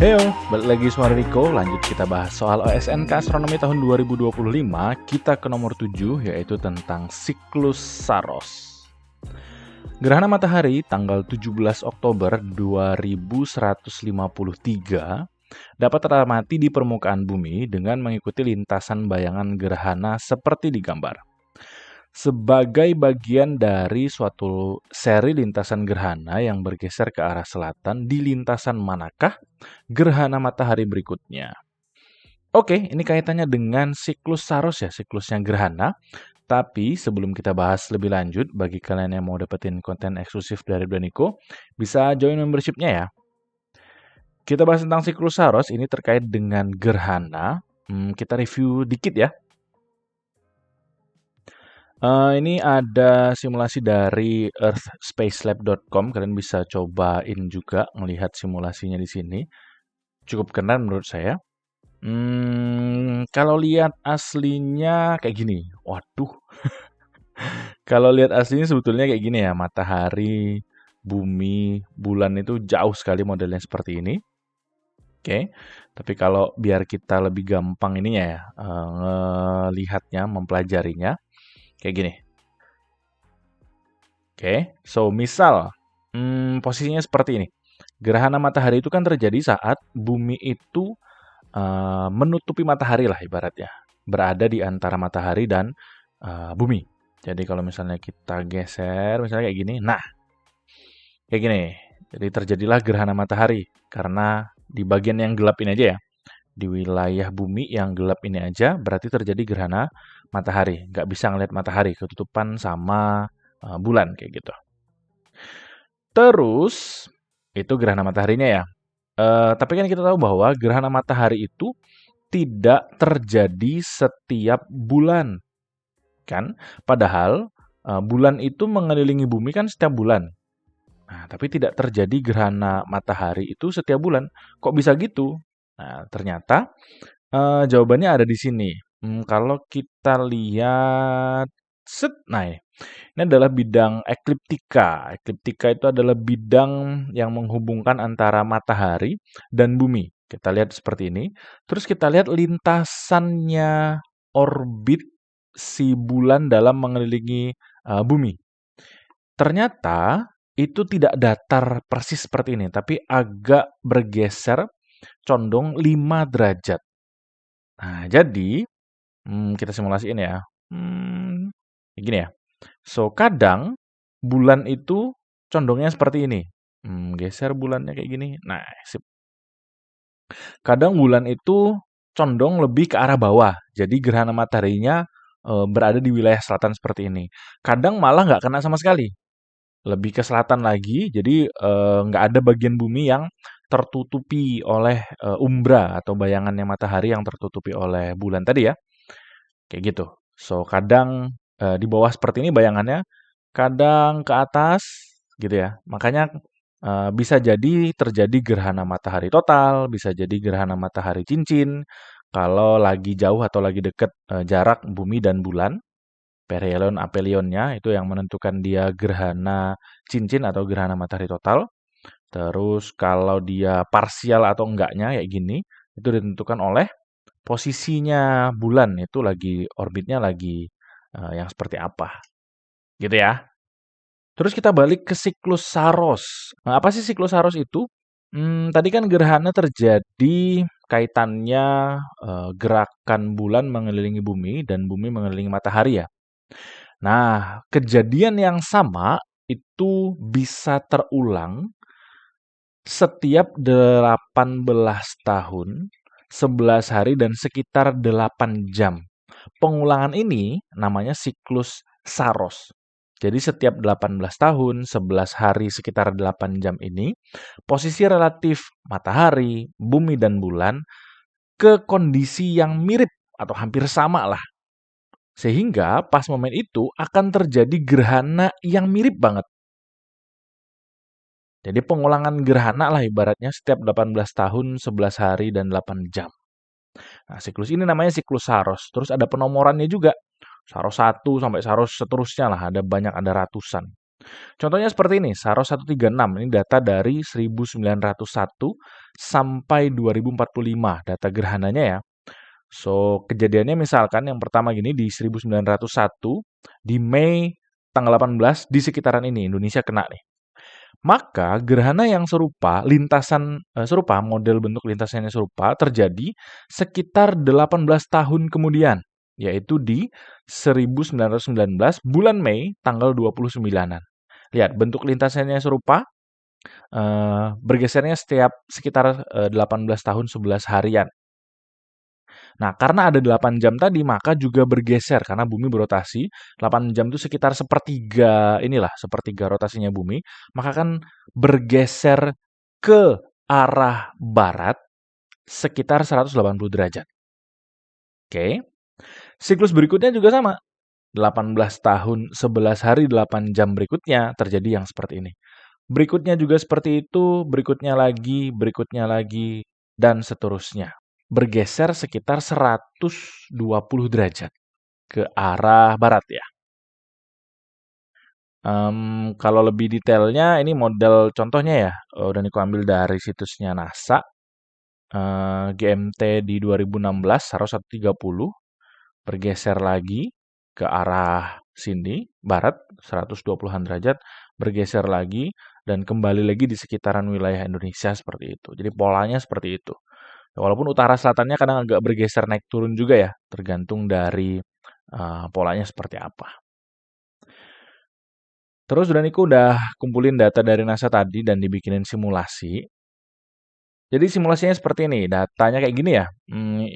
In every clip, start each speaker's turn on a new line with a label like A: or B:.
A: Heyo, balik lagi suara Riko, lanjut kita bahas soal OSNK Astronomi tahun 2025, kita ke nomor 7, yaitu tentang siklus Saros. Gerhana matahari tanggal 17 Oktober 2153 dapat teramati di permukaan bumi dengan mengikuti lintasan bayangan gerhana seperti di gambar. Sebagai bagian dari suatu seri lintasan gerhana yang bergeser ke arah selatan, di lintasan manakah gerhana matahari berikutnya? Oke, ini kaitannya dengan siklus Saros ya, siklusnya gerhana. Tapi sebelum kita bahas lebih lanjut, bagi kalian yang mau dapetin konten eksklusif dari Blaniko, bisa join membership-nya ya. Kita bahas tentang siklus Saros, ini terkait dengan gerhana. Kita review dikit ya. Ini ada simulasi dari earthspacelab.com. Kalian bisa cobain juga melihat simulasinya di sini. Cukup keren menurut saya. Kalau lihat aslinya kayak gini. Waduh. Kalau lihat aslinya sebetulnya kayak gini ya. Matahari, bumi, bulan itu jauh sekali modelnya seperti ini. Oke. Tapi kalau biar kita lebih gampang ininya ya, ngelihatnya, mempelajarinya kayak gini. Oke, so misal posisinya seperti ini. Gerhana matahari itu kan terjadi saat bumi itu menutupi matahari lah ibaratnya. Berada di antara matahari dan bumi. Jadi kalau misalnya kita geser, misalnya kayak gini, nah kayak gini. Jadi terjadilah gerhana matahari karena di bagian yang gelap ini aja ya. Di wilayah bumi yang gelap ini aja berarti terjadi gerhana matahari. Nggak bisa ngeliat matahari, ketutupan sama bulan kayak gitu. Terus, itu gerhana mataharinya ya. Tapi kan kita tahu bahwa gerhana matahari itu tidak terjadi setiap bulan, kan? Padahal bulan itu mengelilingi bumi kan setiap bulan. Nah, tapi tidak terjadi gerhana matahari itu setiap bulan. Kok bisa gitu? Nah, ternyata jawabannya ada di sini. Kalau kita lihat, nah ini adalah bidang ekliptika. Ekliptika itu adalah bidang yang menghubungkan antara matahari dan bumi. Kita lihat seperti ini. Terus kita lihat lintasannya orbit si bulan dalam mengelilingi bumi. Ternyata itu tidak datar persis seperti ini, tapi agak bergeser condong 5 derajat. Nah, jadi kita simulasiin ya. Gini ya. So, kadang bulan itu condongnya seperti ini. Geser bulannya kayak gini. Nah, sip. Kadang bulan itu condong lebih ke arah bawah. Jadi gerhana mataharinya berada di wilayah selatan seperti ini. Kadang malah nggak kena sama sekali. Lebih ke selatan lagi. Jadi nggak ada bagian bumi yang tertutupi oleh umbra atau bayangannya matahari yang tertutupi oleh bulan tadi ya. Kayak gitu. So, kadang di bawah seperti ini bayangannya, kadang ke atas gitu ya. Makanya bisa jadi terjadi gerhana matahari total, bisa jadi gerhana matahari cincin. Kalau lagi jauh atau lagi dekat jarak bumi dan bulan, perihelion apelionnya itu yang menentukan dia gerhana cincin atau gerhana matahari total. Terus kalau dia parsial atau enggaknya kayak gini, itu ditentukan oleh posisinya bulan itu lagi orbitnya lagi yang seperti apa, gitu ya. Terus kita balik ke siklus Saros. Nah, apa sih siklus Saros itu? Tadi kan gerhana terjadi kaitannya gerakan bulan mengelilingi bumi dan bumi mengelilingi matahari ya. Nah, kejadian yang sama itu bisa terulang setiap 18 tahun, 11 hari, dan sekitar 8 jam. Pengulangan ini namanya siklus Saros. Jadi setiap 18 tahun, 11 hari, sekitar 8 jam ini, posisi relatif matahari, bumi, dan bulan ke kondisi yang mirip atau hampir sama lah. Sehingga pas momen itu akan terjadi gerhana yang mirip banget. Jadi pengulangan gerhana lah ibaratnya setiap 18 tahun, 11 hari, dan 8 jam. Nah, siklus ini namanya siklus Saros. Terus ada penomorannya juga. Saros 1 sampai Saros seterusnya lah, ada banyak, ada ratusan. Contohnya seperti ini, Saros 136, ini data dari 1901 sampai 2045, data gerhananya ya. So, kejadiannya misalkan yang pertama gini di 1901, di Mei tanggal 18 di sekitaran ini, Indonesia kena nih. Maka gerhana yang serupa, serupa, model bentuk lintasannya serupa, terjadi sekitar 18 tahun kemudian, yaitu di 1919 bulan Mei tanggal 29-an. Lihat, bentuk lintasannya serupa, bergesernya setiap sekitar 18 tahun 11 harian. Nah, karena ada 8 jam tadi, maka juga bergeser karena bumi berotasi. 8 jam itu sekitar sepertiga, inilah, sepertiga rotasinya bumi. Maka kan bergeser ke arah barat sekitar 180 derajat. Oke. Siklus berikutnya juga sama. 18 tahun, 11 hari, 8 jam berikutnya terjadi yang seperti ini. Berikutnya juga seperti itu, berikutnya lagi, dan seterusnya. Bergeser sekitar 120 derajat ke arah barat ya. Kalau lebih detailnya, ini model contohnya ya, udah aku ambil dari situsnya NASA, GMT di 2016, Saros 130, bergeser lagi ke arah sini, barat, 120-an derajat, bergeser lagi, dan kembali lagi di sekitaran wilayah Indonesia seperti itu. Jadi polanya seperti itu. Walaupun utara selatannya kadang agak bergeser naik turun juga ya, tergantung dari polanya seperti apa. Terus Niku udah kumpulin data dari NASA tadi dan dibikinin simulasi. Jadi simulasinya seperti ini, datanya kayak gini ya.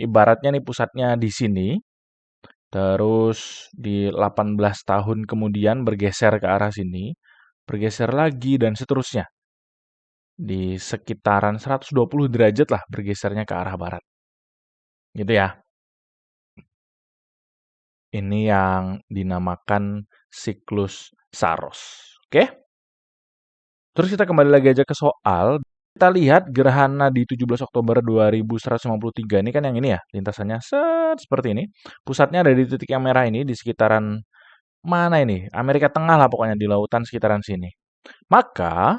A: Ibaratnya nih pusatnya di sini, terus di 18 tahun kemudian bergeser ke arah sini, bergeser lagi dan seterusnya. Di sekitaran 120 derajat lah bergesernya ke arah barat. Gitu ya. Ini yang dinamakan siklus Saros. Oke? Terus kita kembali lagi aja ke soal. Kita lihat gerhana di 17 Oktober 2153 ini kan yang ini ya, lintasannya seperti ini. Pusatnya ada di titik yang merah ini, di sekitaran mana ini? Amerika Tengah lah pokoknya, di lautan sekitaran sini. Maka,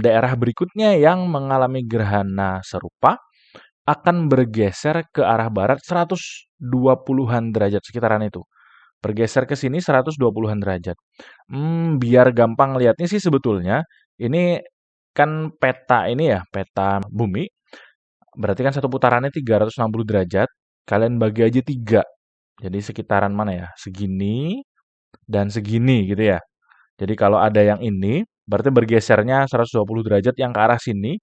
A: daerah berikutnya yang mengalami gerhana serupa akan bergeser ke arah barat 120-an derajat sekitaran itu. Bergeser ke sini 120-an derajat. Biar gampang lihatnya sih sebetulnya, ini kan peta ini ya, peta bumi. Berarti kan satu putarannya 360 derajat. Kalian bagi aja 3. Jadi sekitaran mana ya? Segini dan segini gitu ya. Jadi kalau ada yang ini, berarti bergesernya 120 derajat yang ke arah sini.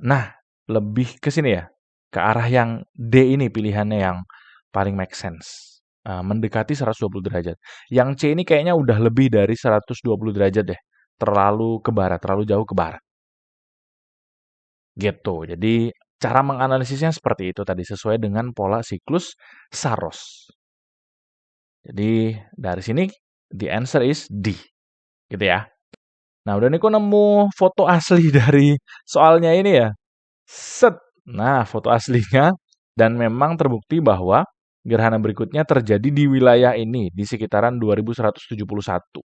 A: Nah, lebih ke sini ya. Ke arah yang D ini pilihannya yang paling make sense. Mendekati 120 derajat. Yang C ini kayaknya udah lebih dari 120 derajat deh. Terlalu ke barat, terlalu jauh ke barat. Gitu. Jadi cara menganalisisnya seperti itu tadi, sesuai dengan pola siklus Saros. Jadi dari sini the answer is D. Gitu ya. Nah, udah nih kok nemu foto asli dari soalnya ini ya. Set. Nah, foto aslinya, dan memang terbukti bahwa gerhana berikutnya terjadi di wilayah ini, di sekitaran 2171.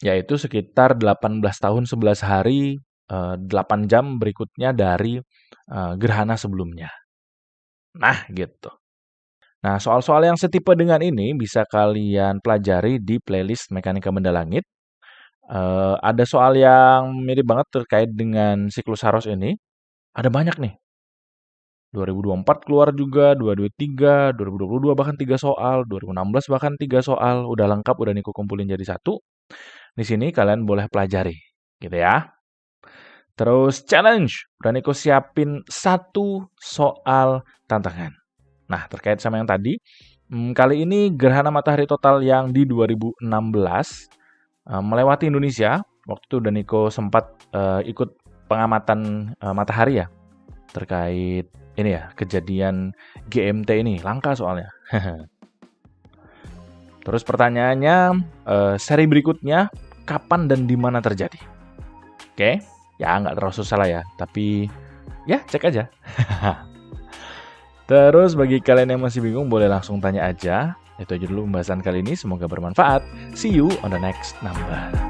A: Yaitu sekitar 18 tahun 11 hari, 8 jam berikutnya dari gerhana sebelumnya. Nah, gitu. Nah, soal-soal yang setipe dengan ini bisa kalian pelajari di playlist Mekanika Benda Langit. Ada soal yang mirip banget terkait dengan siklus Saros ini. Ada banyak nih. 2024 keluar juga, 2023, 2022 bahkan 3 soal, 2016 bahkan 3 soal. Udah lengkap, udah Niko kumpulin jadi satu. Di sini kalian boleh pelajari, gitu ya. Terus challenge, udah Niko siapin 1 soal tantangan. Nah, terkait sama yang tadi, kali ini gerhana matahari total yang di 2016 melewati Indonesia. Waktu itu udah Niko sempat ikut pengamatan matahari ya, terkait ini ya, kejadian GMT ini, langka soalnya. Terus pertanyaannya, seri berikutnya kapan dan di mana terjadi? Oke, ya nggak terlalu susah lah ya, tapi ya cek aja. Terus bagi kalian yang masih bingung boleh langsung tanya aja. Itu aja dulu pembahasan kali ini, semoga bermanfaat. See you on the next number.